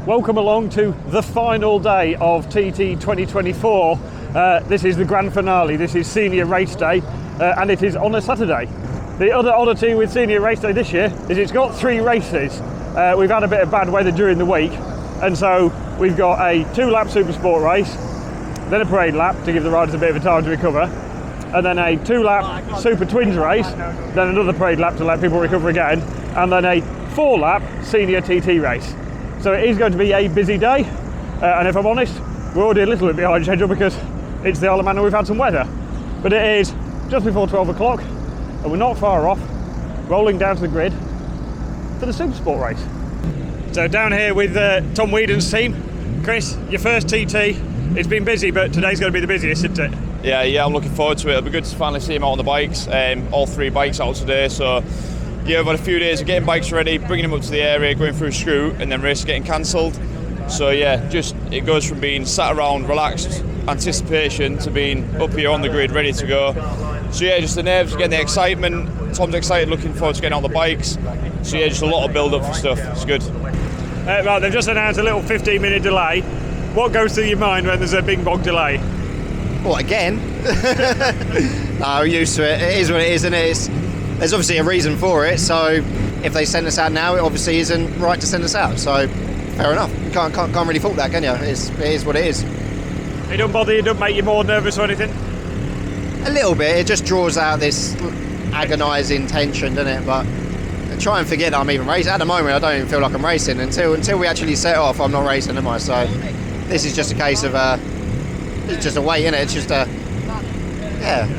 Welcome along to the final day of TT 2024. This is the grand finale. This is senior race day, and it is on a Saturday. The other oddity with senior race day this year is it's got 3 races. We've had a bit of bad weather during the week, and so we've got a 2-lap Supersport race, then a parade lap to give the riders a bit of a time to recover, and then a 2-lap Super Twins race, then another parade lap to let people recover again, and then a 4-lap senior TT race. So it is going to be a busy day, and if I'm honest, we're already a little bit behind schedule because it's the Isle of Man and we've had some weather. But it is just before 12 o'clock, and we're not far off, rolling down to the grid for the Supersport race. So down here with Tom Whedon's team. Chris, your first TT. It's been busy, but today's going to be the busiest, isn't it? Yeah, I'm looking forward to it. It'll be good to finally see him out on the bikes. All 3 bikes out today, so yeah, we've had a few days of getting bikes ready, bringing them up to the area, going through Screw, and then race getting cancelled. So yeah, just it goes from being sat around, relaxed, anticipation, to being up here on the grid, ready to go. So yeah, just the nerves, getting the excitement. Tom's excited, looking forward to getting on the bikes. So yeah, just a lot of build-up for stuff. It's good. Right, they've just announced a little 15-minute delay. What goes through your mind when there's a big bog delay? Well, again? No, we're used to it. It is what it is, isn't it? There's obviously a reason for it, so if they send us out now, it obviously isn't right to send us out. So, fair enough. You can't really fault that, can you? It is what it is. It don't bother you, don't make you more nervous or anything? A little bit. It just draws out this agonising tension, doesn't it? But I try and forget that I'm even racing. At the moment, I don't even feel like I'm racing until we actually set off. I'm not racing, am I? So this is just a case of it's just a wait, innit? It's just like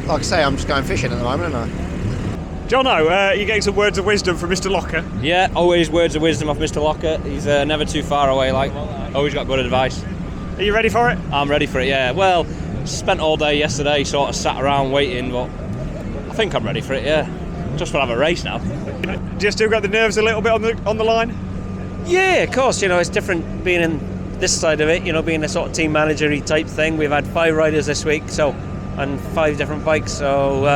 I say, I'm just going fishing at the moment, aren't I? Jono, you're getting some words of wisdom from Mr. Locker. Yeah, always words of wisdom off Mr. Locker. He's never too far away, always got good advice. Are you ready for it? I'm ready for it, yeah. Well, spent all day yesterday sort of sat around waiting, but I think I'm ready for it, yeah. Just want to have a race now. Do you still got the nerves a little bit on the line? Yeah, of course, it's different being in this side of it, being a sort of team manager-y type thing. We've had 5 riders this week, and 5 different bikes, so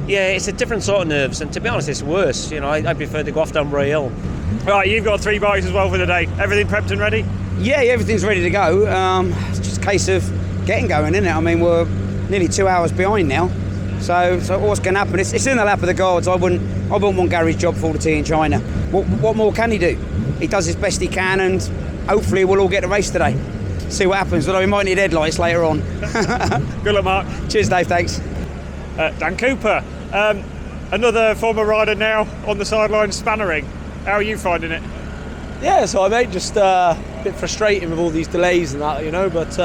yeah, it's a different sort of nerves, and to be honest, it's worse. I prefer to go off down Bray Hill. Right, you've got 3 bikes as well for the day. Everything prepped and ready? Yeah, everything's ready to go. It's just a case of getting going, isn't it? I mean, we're nearly 2 hours behind now, so what's going to happen? It's in the lap of the gods. I wouldn't want Gary's job for all the tea in China. What more can he do? He does his best he can, and hopefully we'll all get a race today. See what happens. Although we might need headlights later on. Good luck, Mark. Cheers, Dave. Thanks. Dan Cooper, another former rider now on the sidelines spannering. How are you finding it? Yeah, so mate, just a bit frustrating with all these delays and that, but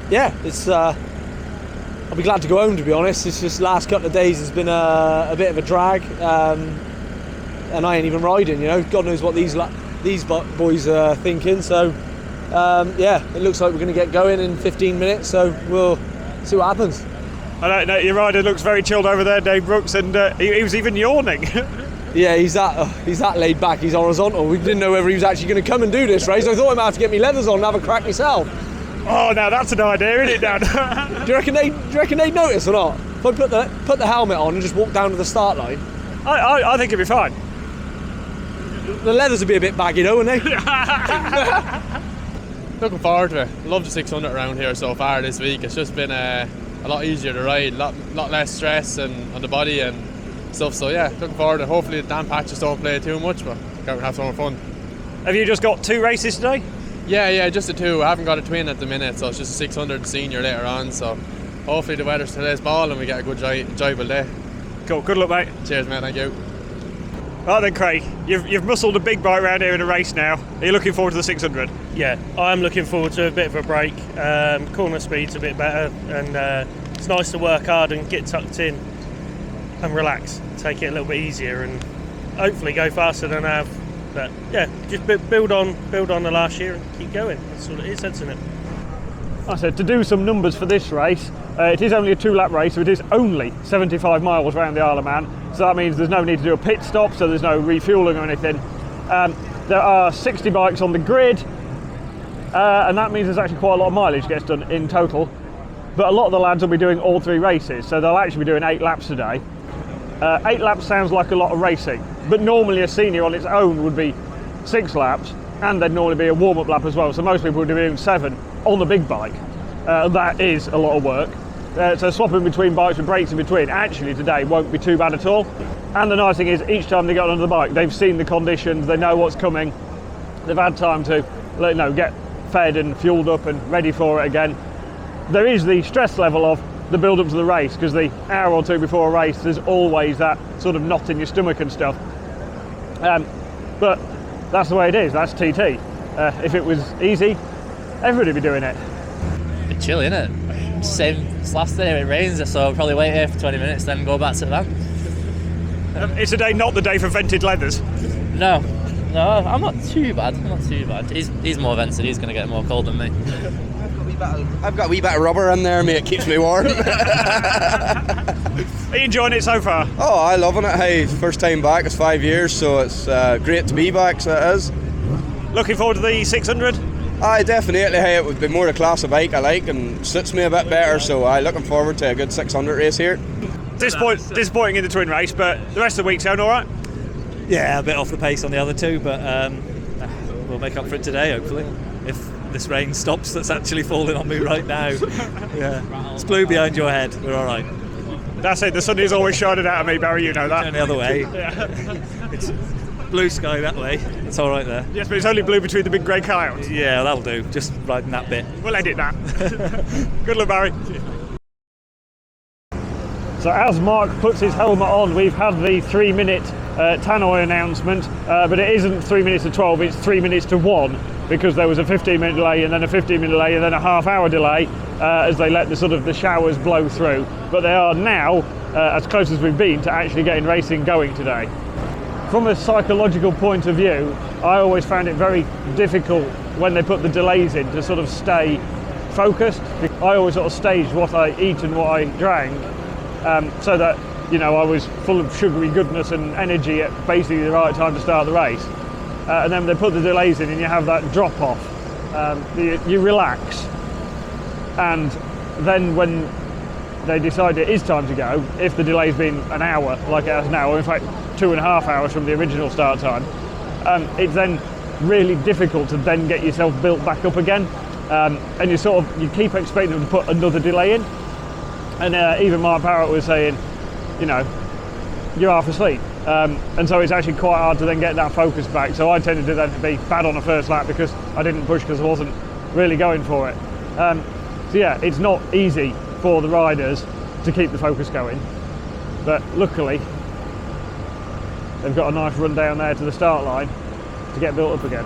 yeah, it's I'll be glad to go home, to be honest. It's just last couple of days has been a bit of a drag, and I ain't even riding, God knows what these boys are thinking, so yeah, it looks like we're going to get going in 15 minutes, so we'll see what happens. I don't know, your rider looks very chilled over there, Dave Brooks, and he was even yawning. Yeah, he's that laid back, he's horizontal. We didn't know whether he was actually going to come and do this race. I thought I might have to get my leathers on and have a crack myself. Oh, now that's an idea, isn't it, Dan? Do you reckon they'd notice or not? If I put the helmet on and just walk down to the start line? I think it'd be fine. The leathers would be a bit baggy though, wouldn't they? Looking forward to it. Love the 600 around here so far this week. It's just been a lot easier to ride, a lot less stress on the body and stuff. So yeah, looking forward to it. Hopefully the damn patches don't play too much, but we're have some more fun. Have you just got 2 races today? Yeah, just the 2. I haven't got a twin at the minute, so it's just a 600 senior later on. So hopefully the weather's today's ball and we get a good enjoyable day. Cool, good luck, mate. Cheers, mate, thank you. Right then, Craig, you've muscled a big bike round here in a race now. Are you looking forward to the 600? Yeah, I'm looking forward to a bit of a break. Corner speed's a bit better, and it's nice to work hard and get tucked in and relax, take it a little bit easier, and hopefully go faster than I have. But yeah, just build on the last year and keep going. That's all it is, isn't it? I said to do some numbers for this race. It is only a 2-lap race, so it is only 75 miles around the Isle of Man. So that means there's no need to do a pit stop, so there's no refueling or anything. There are 60 bikes on the grid, and that means there's actually quite a lot of mileage gets done in total. But a lot of the lads will be doing all 3 races, so they'll actually be doing 8 laps today. 8 laps sounds like a lot of racing, but normally a senior on its own would be 6 laps, and there'd normally be a warm-up lap as well, so most people would be doing 7 on the big bike. That is a lot of work. So swapping between bikes with breaks in between actually today won't be too bad at all. And the nice thing is, each time they get onto the bike, they've seen the conditions, they know what's coming, they've had time to get fed and fueled up and ready for it again. There is the stress level of the build up to the race, because the hour or two before a race there's always that sort of knot in your stomach and stuff. But that's the way it is, that's TT. If it was easy, everybody would be doing it. Bit chilly, isn't it? Same as last day, it rains, so I'll probably wait here for 20 minutes, then go back to the van. It's today not the day for vented leathers. No, I'm not too bad. He's more vented, he's going to get more cold than me. I've got a wee bit of rubber in there, mate, it keeps me warm. Are you enjoying it so far? Oh, I'm loving it. Hey, first time back, it's 5 years, so it's great to be back, so it is. Looking forward to the 600? Aye, definitely. Hey, it would be more the class of bike I like and suits me a bit better, so I'm looking forward to a good 600 race here. Disappointing in the twin race, but the rest of the week's going all right? Yeah, a bit off the pace on the other two, but we'll make up for it today, hopefully. If this rain stops that's actually falling on me right now. Yeah, it's blue behind your head, we're all right. That's it, the sun is always shining out of me, Barry, you know that. Turn the other way. It's blue sky that way, it's all right there. Yes, but it's only blue between the big grey clouds. Yeah, that'll do, just riding that bit. We'll edit that. Good luck, Barry. So as Mark puts his helmet on, we've had the 3-minute tannoy announcement, but it isn't 3 minutes to 12, it's 3 minutes to 1, because there was a 15-minute delay and then a 15-minute delay and then a half-hour delay as they let the showers blow through. But they are now as close as we've been to actually getting racing going today. From a psychological point of view, I always found it very difficult when they put the delays in to sort of stay focused. I always sort of staged what I eat and what I drank, so that I was full of sugary goodness and energy at basically the right time to start the race. And then they put the delays in and you have that drop off. You relax, and then when they decide it is time to go, if the delay's been an hour like it has now, or in fact 2.5 hours from the original start time, it's then really difficult to then get yourself built back up again. And you keep expecting them to put another delay in. And even Mark Parrott was saying, you're half asleep. And so it's actually quite hard to then get that focus back. So I tended to then be bad on the first lap because I didn't push because I wasn't really going for it. So yeah, it's not easy for the riders to keep the focus going. But luckily, they've got a nice run down there to the start line to get built up again.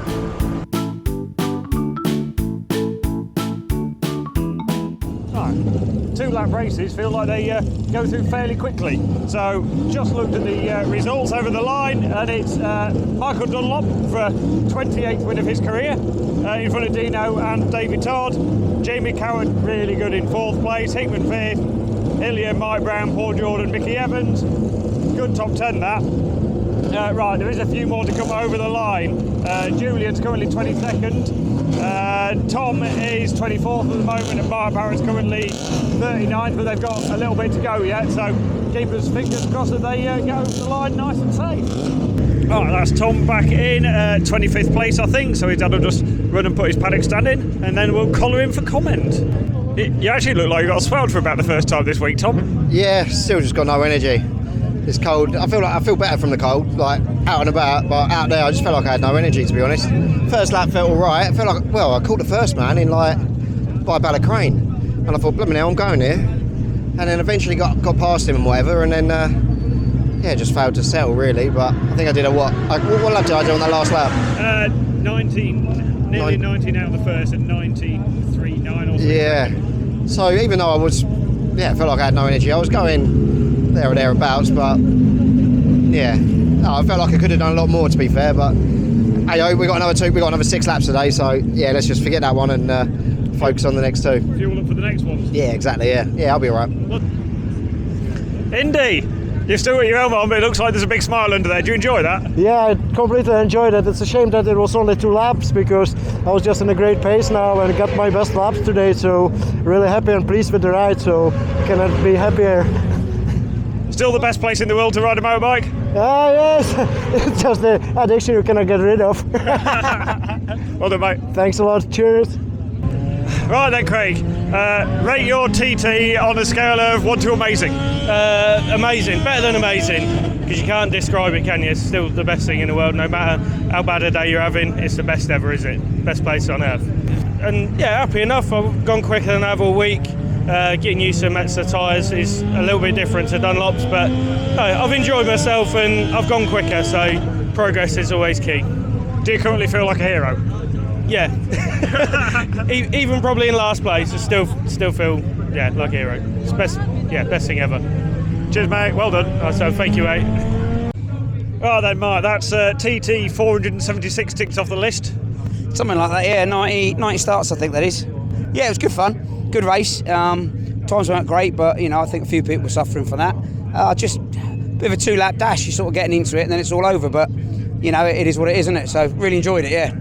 2-lap races feel like they go through fairly quickly. So just looked at the results over the line, and it's Michael Dunlop for a 28th win of his career in front of Dino and David Todd. Jamie Coward really good in 4th place, Hickman 5th, Ilya, Mike Brown, Paul Jordan, Mickey Evans. Good top 10 that. Right, there is a few more to come over the line. Julian's currently 22nd. Tom is 24th at the moment, and Mark Barrett's currently 39th, but they've got a little bit to go yet, so keep us fingers crossed that they get over the line nice and safe. Alright, that's Tom back in 25th place, I think, so his dad will just run and put his paddock stand in, and then we'll collar him for comment. You actually look like you got swelled for about the first time this week, Tom. Yeah, still just got no energy. It's cold. I feel better from the cold, like out and about, but out there I just felt like I had no energy, to be honest. First lap felt alright. I felt like, I caught the first man in by Ballacrane, and I thought, blooming hell, I'm going here. And then eventually got past him and whatever, and then just failed to settle really. But I think I did what lap did I do on that last lap? 19, nearly 19 out of the first, and 19.39 or something. Yeah. So even though I felt like I had no energy, I was going there or thereabouts, but I felt like I could have done a lot more, to be fair. But hey, we got another 6 laps today, so yeah, let's just forget that one and focus on the next 2. Fuel up for the next one. Yeah, exactly. Yeah, I'll be alright. Indy, you've still got your helmet on, but it looks like there's a big smile under there. Do you enjoy that? Yeah, I completely enjoyed it. It's a shame that it was only 2 laps, because I was just in a great pace now and got my best laps today, so really happy and pleased with the ride, so cannot be happier. Still the best place in the world to ride a motorbike? Yes, it's just the addiction you cannot get rid of. Well done, mate. Thanks a lot. Cheers. Right then, Craig. Rate your TT on a scale of 1 to amazing. Amazing, better than amazing, because you can't describe it, can you? It's still the best thing in the world. No matter how bad a day you're having, it's the best ever, is it? Best place on earth. And yeah, happy enough. I've gone quicker than I have all week. Getting used to Metzer tyres is a little bit different to Dunlops, but no, I've enjoyed myself and I've gone quicker, so progress is always key. Do you currently feel like a hero? Yeah. Even probably in last place, I still feel like a hero. It's best thing ever. Cheers, mate. Well done. So thank you, mate. Right then, Mark. That's TT 476 ticked off the list. Something like that, yeah. 90 starts, I think that is. Yeah, it was good fun. Good race. Times weren't great, but I think a few people were suffering from that. Just a bit of a 2-lap dash. You're sort of getting into it, and then it's all over. But it is what it is, isn't it? So really enjoyed it. Yeah.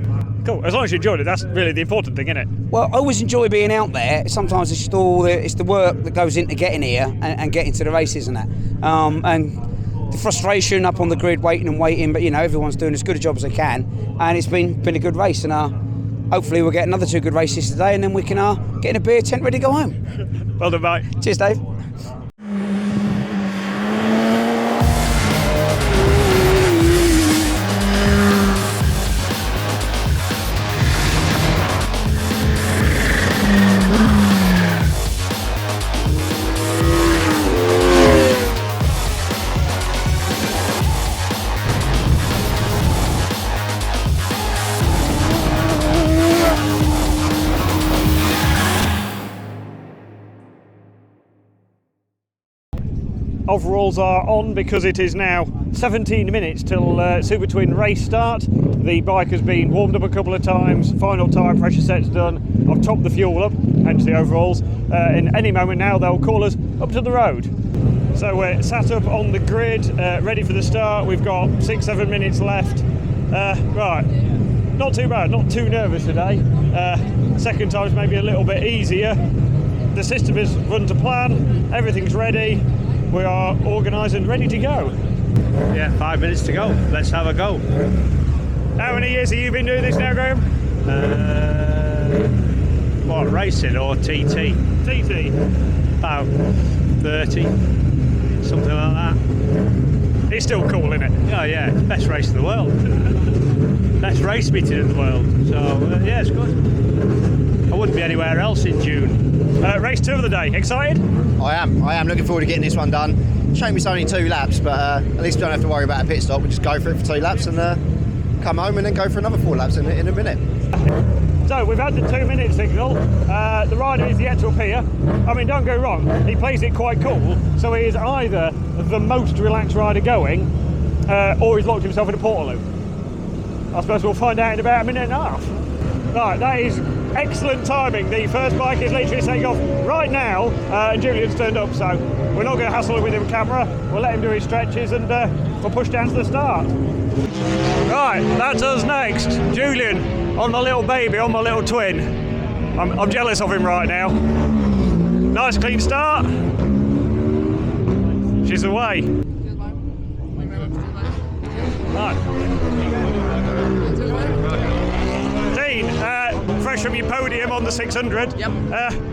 Cool. As long as you enjoyed it, that's really the important thing, isn't it? Well, I always enjoy being out there. Sometimes it's just it's the work that goes into getting here and getting to the races and that. And the frustration up on the grid, waiting, but everyone's doing as good a job as they can, and it's been a good race. And hopefully we'll get another 2 good races today, and then we can get in a beer tent ready to go home. Well done, mate. Cheers, Dave. Overalls are on because it is now 17 minutes till Supertwin race start. The bike has been warmed up a couple of times, final tyre pressure set's done. I've topped the fuel up, hence the overalls. In any moment now they'll call us up to the road. So we're sat up on the grid, ready for the start. We've got 6-7 minutes left. Right, not too bad, not too nervous today. Second time's maybe a little bit easier. The system is run to plan, everything's ready. We are organised and ready to go. Yeah, 5 minutes to go. Let's have a go. How many years have you been doing this now, Graham? What, racing or TT? TT. About 30, something like that. It's still cool, isn't it? Oh yeah, it's the best race in the world. Best race meeting in the world. So yeah, it's good. I wouldn't be anywhere else in June. Race 2 of the day. Excited? I am looking forward to getting this one done. Shame it's only 2 laps, but at least we don't have to worry about a pit stop. We just go for it for 2 laps and come home and then go for another 4 laps in a minute. So we've had the 2-minute signal. The rider is yet to appear. I mean, don't go wrong, he plays it quite cool. So he is either the most relaxed rider going, or he's locked himself in a Portaloo. I suppose we'll find out in about a minute and a half. Right, that is excellent timing. The first bike is literally taking off right now, and Julian's turned up, so we're not going to hassle with him with camera. We'll let him do his stretches and we'll push down to the start. Right, that's us next. Julian, on my little baby, on my little twin. I'm jealous of him right now. Nice clean start. She's away. Right. Dean, fresh from your podium on the 600. Yep.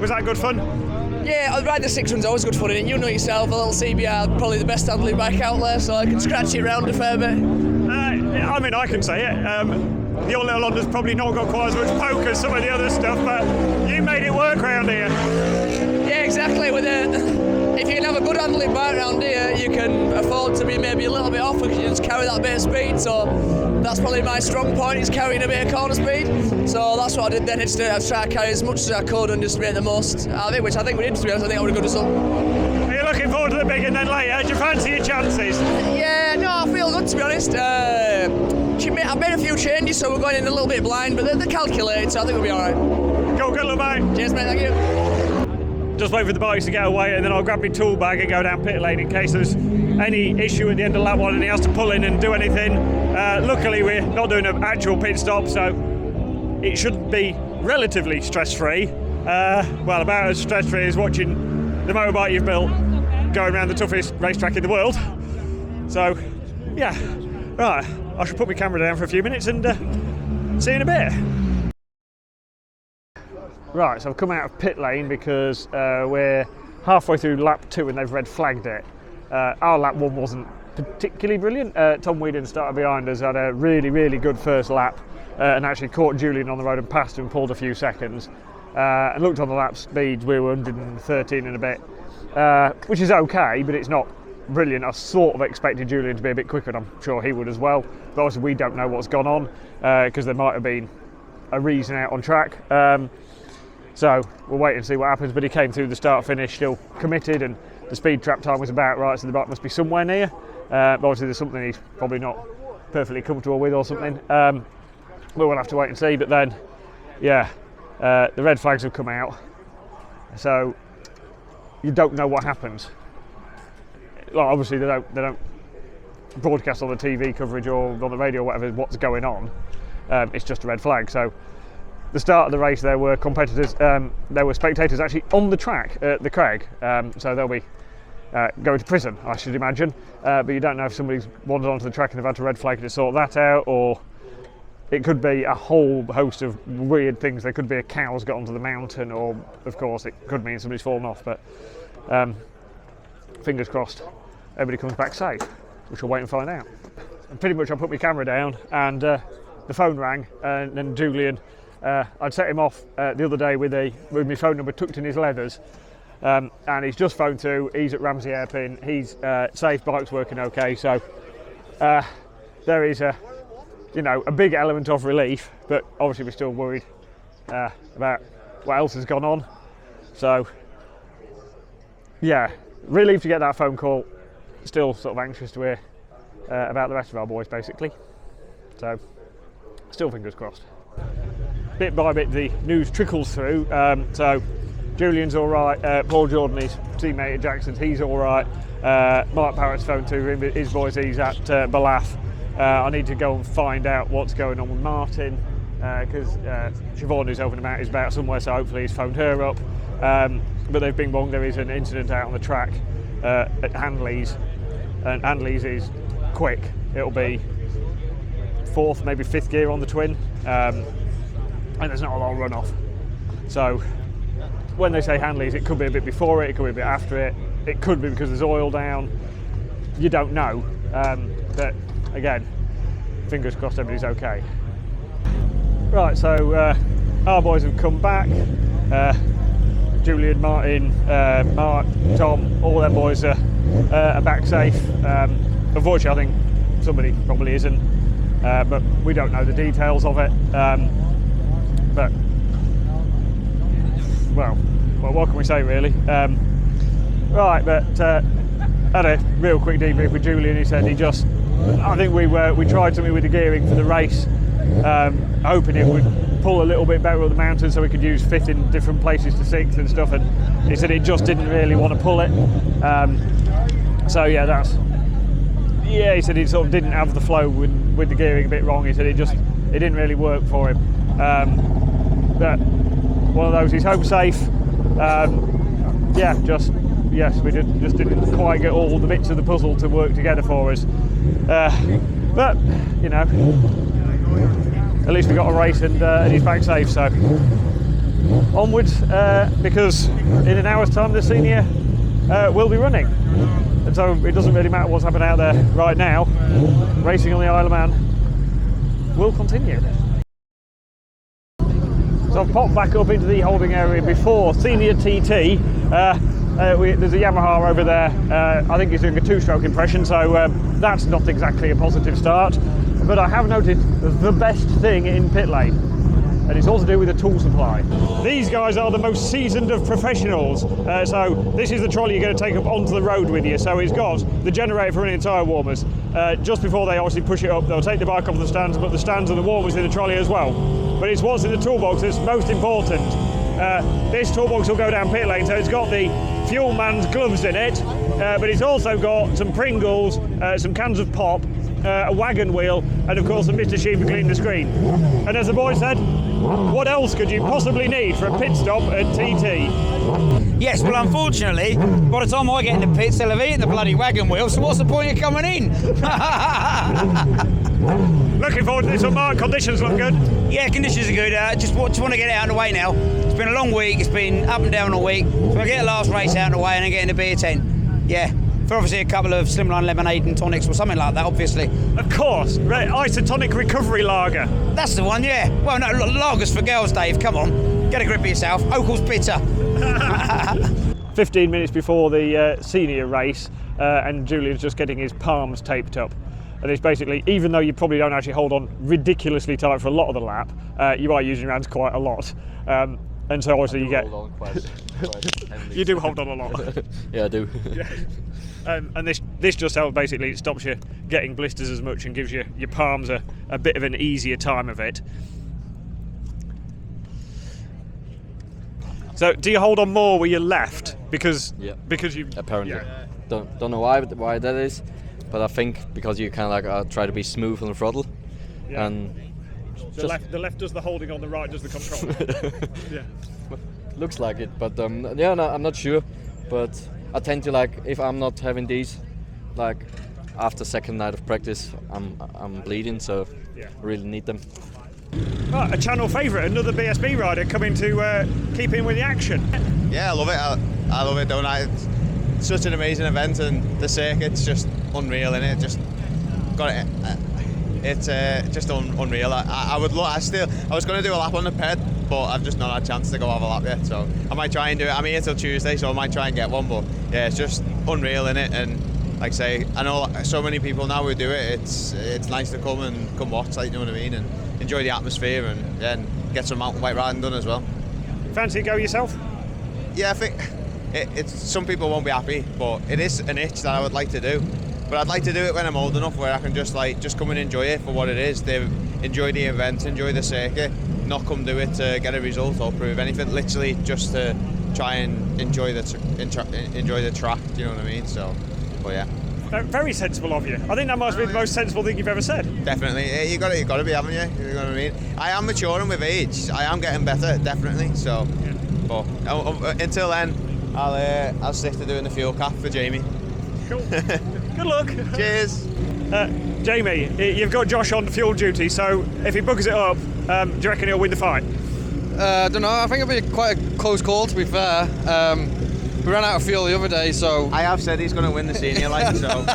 Was that good fun? Yeah, I'd ride the 600's always good fun in it. You know yourself, a little CBR, probably the best handling bike out there, so I can scratch it around a fair bit. I mean, I can say it. Your little Honda's probably not got quite as much poke as some of the other stuff, but you made it work around here. Yeah, exactly. With it, if you can have a good handling bike around here, you can afford to be maybe a little bit off because you just carry that bit of speed. So that's probably my strong point, is carrying a bit of corner speed. So that's what I did then. I tried to carry as much as I could and just make the most out of it, which I think we did, to be honest. I think I would have got us up. Are you looking forward to the big and then later? Do you fancy your chances? Yeah, no, I feel good, to be honest. I've made a few changes, so we're going in a little bit blind, but they're calculated, so I think we'll be alright. Go, good luck, mate. Cheers, mate, thank you. Just wait for the bikes to get away, and then I'll grab my tool bag and go down pit lane in case there's any issue at the end of lap 1 and he has to pull in and do anything. Luckily, we're not doing an actual pit stop, so it should be relatively stress-free. Well, about as stress-free as watching the motorbike you've built going around the toughest racetrack in the world. So yeah, right, I should put my camera down for a few minutes and see you in a bit. Right, so I've come out of pit lane because we're halfway through lap 2 and they've red flagged it. Our lap 1 wasn't particularly brilliant. Tom Whedon started behind us, had a really, really good first lap and actually caught Julian on the road and passed him and pulled a few seconds. And looked on the lap speeds, we were 113 and a bit, which is okay, but it's not brilliant. I sort of expected Julian to be a bit quicker, and I'm sure he would as well. But obviously we don't know what's gone on because there might have been a reason out on track. So we'll wait and see what happens. But he came through the start finish still committed, and the speed trap time was about right, so the bike must be somewhere near. But obviously there's something he's probably not perfectly comfortable with or something. But we'll have to wait and see. But then, yeah, the red flags have come out, so you don't know what happens. Like, obviously they don't broadcast on the TV coverage or on the radio or whatever what's going on. It's just a red flag. So the start of the race there were competitors, there were spectators actually on the track at the Craig, so they'll be going to prison, I should imagine. But you don't know if somebody's wandered onto the track and they've had to red flag to sort that out, or it could be a whole host of weird things. There could be a cow's got onto the mountain, or of course it could mean somebody's fallen off. But fingers crossed everybody comes back safe, which we'll wait and find out. And pretty much I put my camera down and the phone rang, and then Julian, I'd set him off the other day with my phone number tucked in his leathers, and he's just phoned through. He's at Ramsey Hairpin, he's safe, bike's working okay, so there is a big element of relief, but obviously we're still worried about what else has gone on. So yeah, relieved to get that phone call, still sort of anxious to hear about the rest of our boys basically, so still fingers crossed. Bit by bit the news trickles through, so Julian's alright, Paul Jordan, his teammate at Jackson's, he's alright, Mark Parrott's phoned to him, his boys, he's at Ballath. I need to go and find out what's going on with Martin, because Siobhan, who's helping him out, is about somewhere, so hopefully he's phoned her up. But they've been wrong, there is an incident out on the track at Handley's, and Handley's is quick. It'll be 4th, maybe 5th gear on the twin, and there's not a lot of runoff. So when they say Handley's, it could be a bit before it could be a bit after it, it could be because there's oil down, you don't know. But again, fingers crossed everybody's okay. Right, so our boys have come back. Julian, Martin, Mark, Tom, all them boys are back safe. Unfortunately, I think somebody probably isn't, but we don't know the details of it. But well, what can we say really? Right, but had a real quick debrief with Julian. He said I think we tried something with the gearing for the race, hoping it would pull a little bit better up the mountain so we could use 5th in different places to 6th and stuff, and he said it just didn't really want to pull it. So yeah, he said he sort of didn't have the flow with the gearing a bit wrong. He said it didn't really work for him. But one of those, he's home safe. Yes, we just didn't quite get all the bits of the puzzle to work together for us. But you know, at least we got a race and he's back safe. So onwards, because in an hour's time the senior will be running, and so it doesn't really matter what's happening out there right now. Racing on the Isle of Man will continue. So I've popped back up into the holding area before senior TT. There's a Yamaha over there. I think he's doing a 2-stroke impression, so that's not exactly a positive start. But I have noticed the best thing in pit lane, and it's all to do with the tool supply. These guys are the most seasoned of professionals. So this is the trolley you're going to take up onto the road with you. So it's got the generator for running tyre warmers. Just before they obviously push it up, they'll take the bike off the stands, but the stands and the warmers in the trolley as well. But it's what's in the toolbox that's most important. This toolbox will go down pit lane, so it's got the fuel man's gloves in it, but it's also got some Pringles, some cans of pop, a wagon wheel, and of course a Mr. Sheen for cleaning the screen. And as the boy said, what else could you possibly need for a pit stop at TT? Yes, well, unfortunately, by the time I get in the pits, they'll have eaten the bloody wagon wheel, so what's the point of coming in? Looking forward to this one, Mark. Conditions look good. Yeah, conditions are good. Just want to get it out of the way now. It's been a long week. It's been up and down all week. So I get the last race out of the way and then get in the beer tent. Yeah, for obviously a couple of slimline lemonade and tonics or something like that, obviously. Of course, isotonic recovery lager. That's the one, yeah. Well, no, lagers for girls, Dave. Come on, get a grip of yourself. Oakl's bitter. 15 minutes before the senior race, and Julian's just getting his palms taped up. And it's basically, even though you probably don't actually hold on ridiculously tight for a lot of the lap, you are using your hands quite a lot. And so obviously you get... Hold on quite you do hold on a lot. Yeah, I do. Yeah. And this just helps, basically, it stops you getting blisters as much and gives your palms a bit of an easier time of it. So do you hold on more with your left? Because you... Apparently. Yeah. Don't know why that is. But I think because you kind of like try to be smooth on the throttle, yeah. And the left does the holding on, the right does the control. Yeah, looks like it, but yeah, no, I'm not sure. But I tend to like if I'm not having these, like after second night of practice, I'm bleeding, so yeah. I really need them. Oh, a channel favourite, another BSB rider coming to keep in with the action. Yeah, I love it. I love it, don't I? It's such an amazing event, and the circuit's just unreal, innit? Just got it. It's just unreal. I would love. I was going to do a lap on the ped, but I've just not had a chance to go have a lap yet. So I might try and do it. I'm here till Tuesday, so I might try and get one. But yeah, it's just unreal, innit? And like I say, I know so many people now who do it. It's nice to come watch, like, you know what I mean, and enjoy the atmosphere and then get some mountain bike riding done as well. Fancy go yourself? Yeah, I think. It's some people won't be happy, but it is an itch that I would like to do. But I'd like to do it when I'm old enough, where I can just come and enjoy it for what it is. Enjoy the event, enjoy the circuit, not come do it to get a result or prove anything. Literally just to try and enjoy the track. Do you know what I mean? So, but yeah. Very sensible of you. I think that must be the most sensible thing you've ever said. Definitely, you got to be, haven't you? You know what I mean? I am maturing with age. I am getting better, definitely. So, yeah. But until then, I'll stick to doing the fuel cap for Jamie. Cool. Good luck. Cheers. Jamie, you've got Josh on fuel duty, so if he buggers it up, do you reckon he'll win the fight? I don't know. I think it'll be quite a close call, to be fair. We ran out of fuel the other day, so... I have said he's going to win the senior, so...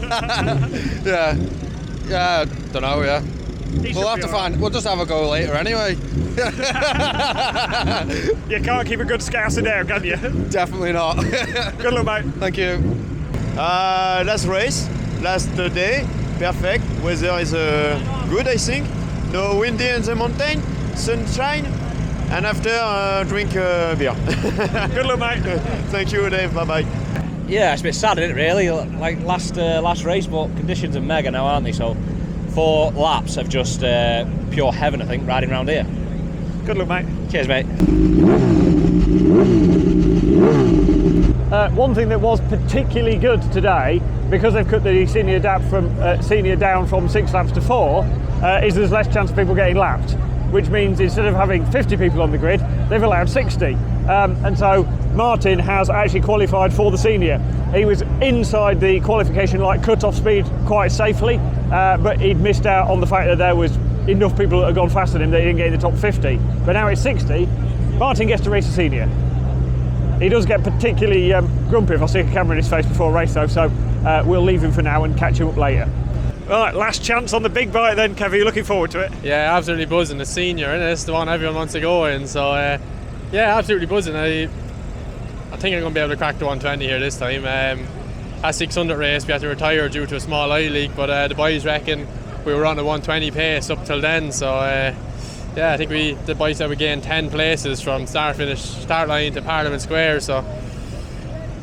Yeah, I don't know, yeah. We'll have to find... We'll just have a go later anyway. You can't keep a good scouser down, can you? Definitely not. Good luck, mate. Thank you. Last race, last day, perfect. Weather is good, I think. No windy in the mountain, sunshine, and after drink beer. Good luck, mate. Thank you, Dave. Bye bye. Yeah, it's a bit sad, isn't it? Really, like last race, but conditions are mega now, aren't they? So 4 laps of just pure heaven, I think, riding around here. Good luck, mate. Cheers, mate. One thing that was particularly good today, because they've cut the senior down from 6 laps to 4, is there's less chance of people getting lapped, which means instead of having 50 people on the grid, they've allowed 60. And so Martin has actually qualified for the senior. He was inside the qualification cut-off speed quite safely, but he'd missed out on the fact that there was enough people that had gone faster than him that he didn't get in the top 50. But now it's 60, Martin gets to race the senior. He does get particularly grumpy if I see a camera in his face before a race though, so we'll leave him for now and catch him up later. Right, last chance on the big bike then, Kev, are you looking forward to it? Yeah, absolutely buzzing. The senior, and it's the one everyone wants to go in, so yeah, absolutely buzzing. I think I'm going to be able to crack the 120 here this time. At 600 race we had to retire due to a small eye leak, but the boys reckon we were on a 120 pace up till then, so yeah, I think the boys said we gained 10 places from start line to Parliament Square, so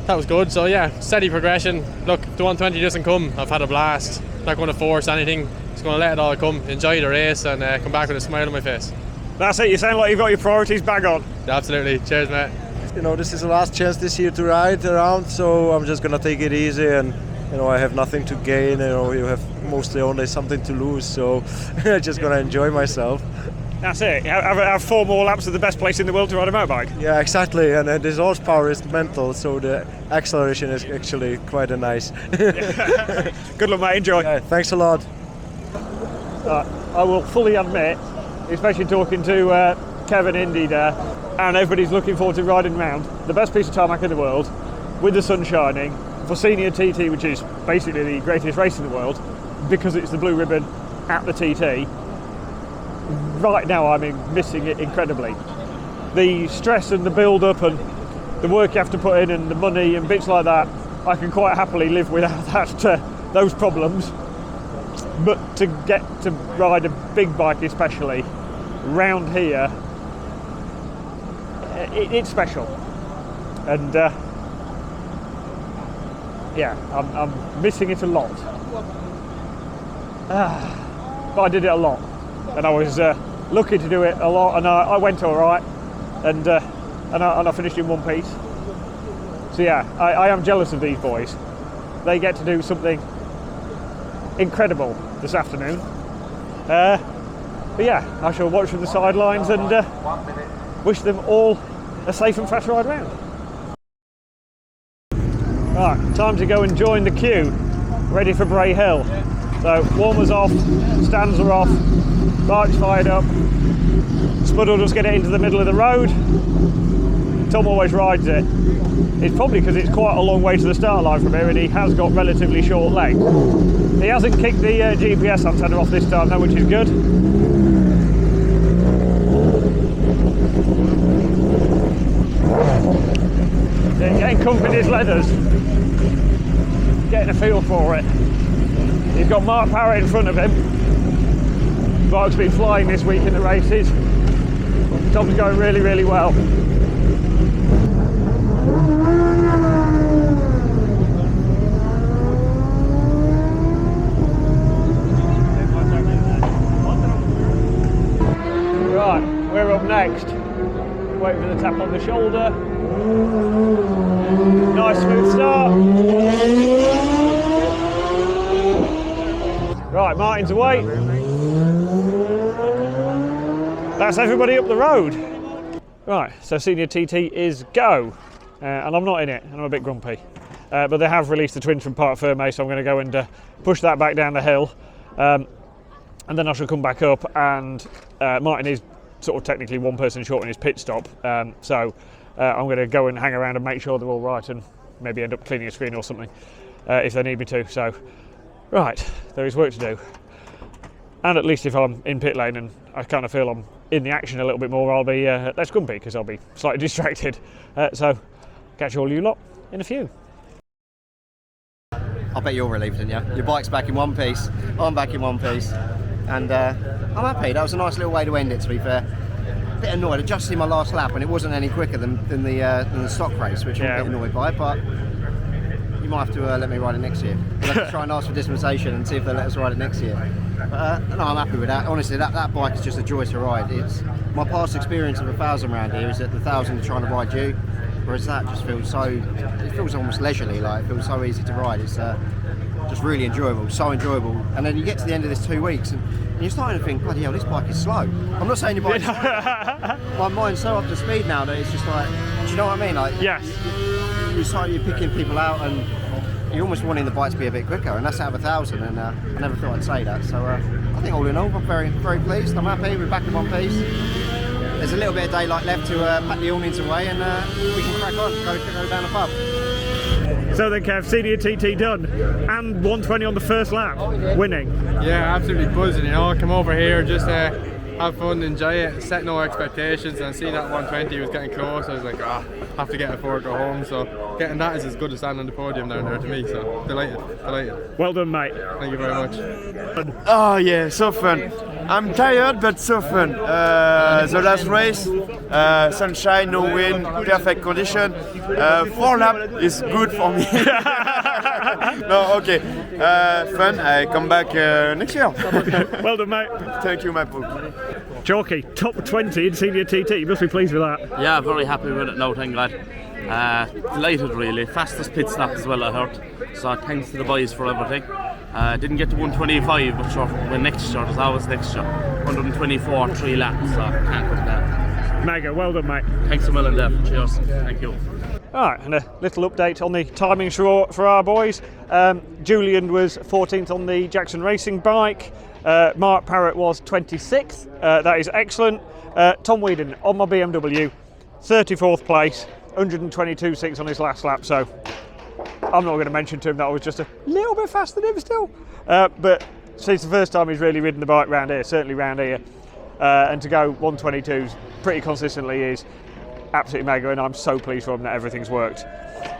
that was good. So yeah, steady progression. Look, if the 120 doesn't come, I've had a blast. Not going to force anything, just going to let it all come, enjoy the race and come back with a smile on my face. That's it, you sound like you've got your priorities bang on. Absolutely, cheers mate. You know, this is the last chance this year to ride around, so I'm just gonna take it easy, and you know, I have nothing to gain. You know, you have mostly only something to lose, so I'm just gonna enjoy myself. That's it. Have 4 more laps of the best place in the world to ride a motorbike. Yeah, exactly. And this horsepower is mental, so the acceleration is actually quite a nice. Good luck, mate. Enjoy. Yeah, thanks a lot. I will fully admit, especially talking to Kevin Indy there, and everybody's looking forward to riding round the best piece of tarmac in the world, with the sun shining, for Senior TT, which is basically the greatest race in the world, because it's the blue ribbon at the TT. Right now I'm missing it incredibly. The stress and the build-up and the work you have to put in and the money and bits like that, I can quite happily live without those problems. But to get to ride a big bike especially, round here, it's special. And yeah, I'm missing it a lot. But I did it a lot. And I was lucky to do it a lot, and I went all right, and I finished in one piece. So yeah, I am jealous of these boys. They get to do something incredible this afternoon. But yeah, I shall watch from the sidelines and wish them all a safe and fast ride round. Right, time to go and join the queue, ready for Bray Hill. So warmers off, stands are off, bike's fired up. Spud will just get it into the middle of the road. Tom always rides it. It's probably because it's quite a long way to the start line from here and he has got relatively short legs. He hasn't kicked the GPS antenna off this time though, which is good. Yeah, getting comfy in his leathers. Getting a feel for it. He's got Mark Parrott in front of him. Mark's been flying this week in the races. Tom's going really, really well. Right, we're up next. Waiting for the tap on the shoulder. Nice smooth start. Right, Martin's away. That's everybody up the road. Right, so Senior TT is go. And I'm not in it, and I'm a bit grumpy. But they have released the twins from Parc Fermé, so I'm going to go and push that back down the hill. And then I shall come back up, and Martin is sort of technically one person short in his pit stop. So I'm going to go and hang around and make sure they're all right and maybe end up cleaning a screen or something if they need me to. So, right, there is work to do. And at least if I'm in pit lane and I kind of feel I'm in the action a little bit more, I'll be less grumpy because I'll be slightly distracted. So, catch all you lot in a few. I bet you're relieved, aren't you? Your bike's back in one piece, I'm back in one piece, and I'm happy. That was a nice little way to end it, to be fair. A bit annoyed, I just seen my last lap and it wasn't any quicker than the stock race, which I'm a bit annoyed by, but you might have to let me ride it next year. We'll have to try and ask for dispensation and see if they'll let us ride it next year. But no, I'm happy with that. Honestly, that bike is just a joy to ride. It's my past experience of 1,000 around here is that the 1,000 trying to ride you, whereas that just feels it feels almost leisurely, like it feels so easy to ride. It's just really enjoyable, so enjoyable. And then you get to the end of this 2 weeks and you're starting to think, bloody hell, this bike is slow. I'm not saying your bike's slow. My mind's so up to speed now that it's just like, do you know what I mean? Like, yes. You're picking people out and you're almost wanting the bike to be a bit quicker, and that's out of 1,000, and I never thought I'd say that. So I think all in all, I'm very, very pleased. I'm happy, we're back in one piece. There's a little bit of daylight left to pack the awnings away and we can crack on, go down the pub. So then, Kev, Senior TT done, and 120 on the first lap, winning. Yeah, absolutely buzzing, you know. I come over here just have fun, enjoy it, set no expectations, and see that 120 was getting close. I was like, have to get it before I go home. So getting that is as good as standing on the podium down there to me. So delighted. Well done, mate. Thank you very much. Oh yeah, so fun. I'm tired, but so fun. The last race, sunshine, no wind, perfect condition. 4 laps is good for me. No, okay. Fun. I come back next year. Well done, mate. Thank you, my Paul. Chalky, top 20 in Senior TT. You must be pleased with that. Yeah, very happy with it now, thank God. Delighted, really. Fastest pit stop as well, I heard. So thanks to the boys for everything. Didn't get to 125, but sure, when next year, there's always next year. 124, 3 laps, so can't complain. Mega, well done, mate. Thanks a million, Dev. Cheers. Thank you. Alright, and a little update on the timings for our boys. Julian was 14th on the Jackson Racing bike. Mark Parrott was 26th. That is excellent. Tom Whedon on my BMW, 34th place, 122.6 on his last lap. So I'm not going to mention to him that I was just a little bit faster than him still. But it's the first time he's really ridden the bike round here, certainly round here. And to go 122s pretty consistently is absolutely mega, and I'm so pleased for him that everything's worked.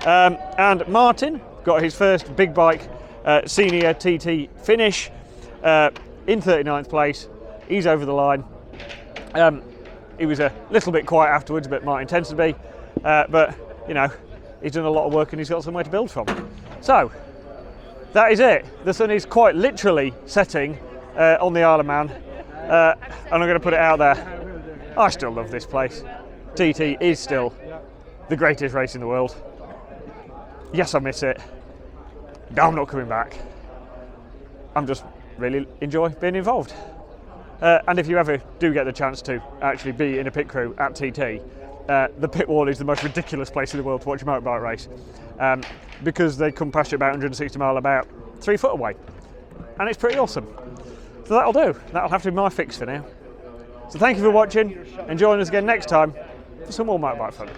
And Martin got his first big bike senior TT finish in 39th place. He's over the line. He was a little bit quiet afterwards, but Martin tends to be. But you know, he's done a lot of work and he's got somewhere to build from. So that is it. The sun is quite literally setting on the Isle of Man, and I'm going to put it out there. I still love this place. TT is still the greatest race in the world. Yes, I miss it. No, I'm not coming back. I'm just really enjoy being involved. And if you ever do get the chance to actually be in a pit crew at TT, the pit wall is the most ridiculous place in the world to watch a motorbike race, because they come past you about 160 mile about 3 foot away, and it's pretty awesome. So that'll do. That'll have to be my fix for now. So thank you for watching, and join us again next time for some more motorbike fun.